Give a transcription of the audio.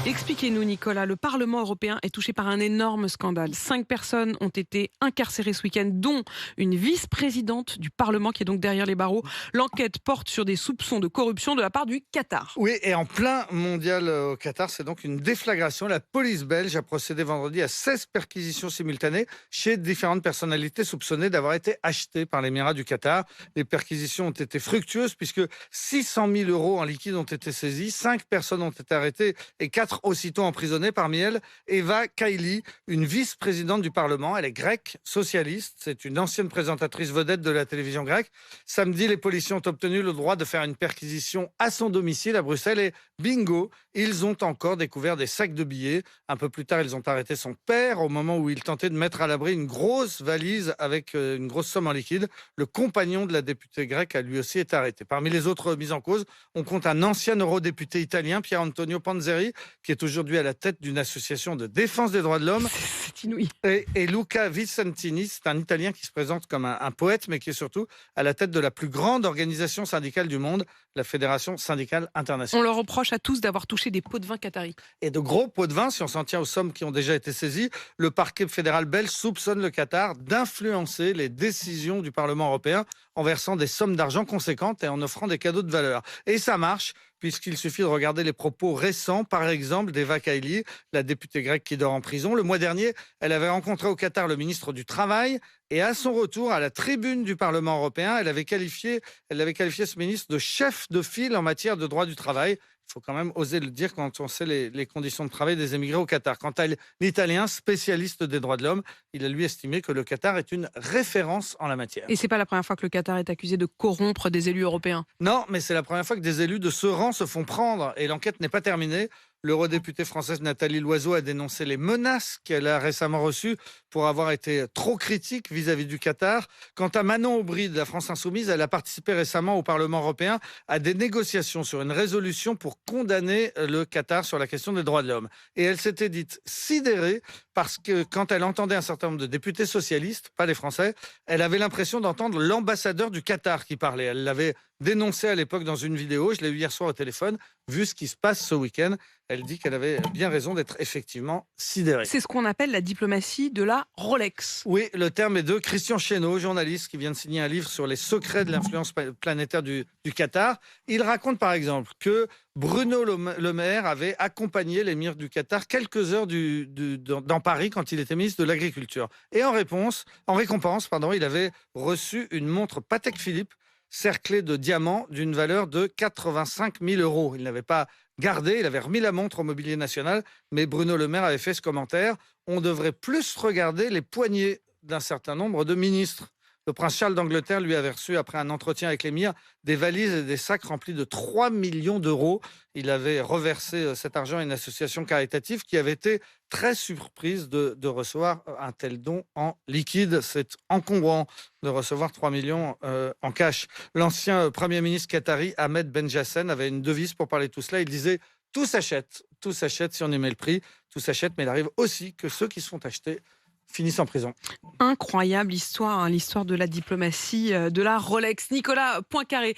Expliquez-nous, Nicolas, le Parlement européen est touché par un énorme scandale. 5 personnes ont été incarcérées ce week-end, dont une vice-présidente du Parlement qui est donc derrière les barreaux. L'enquête porte sur des soupçons de corruption de la part du Qatar. Oui, et en plein mondial au Qatar, c'est donc une déflagration. La police belge a procédé vendredi à 16 perquisitions simultanées chez différentes personnalités soupçonnées d'avoir été achetées par l'Émirat du Qatar. Les perquisitions ont été fructueuses puisque 600 000 euros en liquide ont été saisis, 5 personnes ont été arrêtées et 4 aussitôt emprisonnées. Parmi elles, Eva Kaili, une vice-présidente du Parlement. Elle est grecque, socialiste. C'est une ancienne présentatrice vedette de la télévision grecque. Samedi, les policiers ont obtenu le droit de faire une perquisition à son domicile à Bruxelles et bingo, ils ont encore découvert des sacs de billets. Un peu plus tard, ils ont arrêté son père au moment où il tentait de mettre à l'abri une grosse valise avec une grosse somme en liquide. Le compagnon de la députée grecque a lui aussi été arrêté. Parmi les autres mises en cause, on compte un ancien eurodéputé italien, Pier Antonio Panzeri, qui est aujourd'hui à la tête d'une association de défense des droits de l'homme. C'est inouï. Et Luca Vicentini, c'est un Italien qui se présente comme un poète, mais qui est surtout à la tête de la plus grande organisation syndicale du monde, la Fédération syndicale On internationale. leur reproche à tous d'avoir touché des pots de vin qataris. Et de gros pots de vin, si on s'en tient aux sommes qui ont déjà été saisies. Le parquet fédéral belge soupçonne le Qatar d'influencer les décisions du Parlement européen en versant des sommes d'argent conséquentes et en offrant des cadeaux de valeur. Et ça marche, puisqu'il suffit de regarder les propos récents, par exemple d'Eva Kaili, la députée grecque qui dort en prison. Le mois dernier, elle avait rencontré au Qatar le ministre du Travail et à son retour à la tribune du Parlement européen, elle avait qualifié ce ministre de chef de file en matière de droit du travail. Il faut quand même oser le dire quand on sait les conditions de travail des émigrés au Qatar. Quant à l'Italien, spécialiste des droits de l'homme, il a lui estimé que le Qatar est une référence en la matière. Et c'est pas la première fois que le Qatar est accusé de corrompre des élus européens. Non, mais c'est la première fois que des élus de ce rang se font prendre et l'enquête n'est pas terminée. L'eurodéputée française Nathalie Loiseau a dénoncé les menaces qu'elle a récemment reçues pour avoir été trop critique vis-à-vis du Qatar. Quant à Manon Aubry de la France Insoumise, elle a participé récemment au Parlement européen à des négociations sur une résolution pour condamner le Qatar sur la question des droits de l'homme. Et elle s'était dite sidérée parce que quand elle entendait un certain nombre de députés socialistes, pas les Français, elle avait l'impression d'entendre l'ambassadeur du Qatar qui parlait. Elle l'avait dénoncé à l'époque dans une vidéo, je l'ai eu hier soir au téléphone, vu ce qui se passe ce week-end. Elle dit qu'elle avait bien raison d'être effectivement sidérée. C'est ce qu'on appelle la diplomatie de la Rolex. Oui, le terme est de Christian Chesneau, journaliste qui vient de signer un livre sur les secrets de l'influence planétaire du Qatar. Il raconte par exemple que Bruno Le Maire avait accompagné l'émir du Qatar quelques heures dans Paris quand il était ministre de l'Agriculture. Et en récompense, il avait reçu une montre Patek Philippe cerclée de diamants d'une valeur de 85 000 euros. Il n'avait pas gardé, il avait remis la montre au Mobilier National, mais Bruno Le Maire avait fait ce commentaire: on devrait plus regarder les poignets d'un certain nombre de ministres. Le prince Charles d'Angleterre lui avait reçu, après un entretien avec l'émir, des valises et des sacs remplis de 3 millions d'euros. Il avait reversé cet argent à une association caritative qui avait été très surprise de recevoir un tel don en liquide. C'est encombrant de recevoir 3 millions en cash. L'ancien Premier ministre qatari, Ahmed Ben Jassen, avait une devise pour parler de tout cela. Il disait: tout s'achète si on aimait le prix, tout s'achète, mais il arrive aussi que ceux qui se font acheter finissent en prison. Incroyable histoire, hein, l'histoire de la diplomatie de la Rolex. Nicolas Poincaré.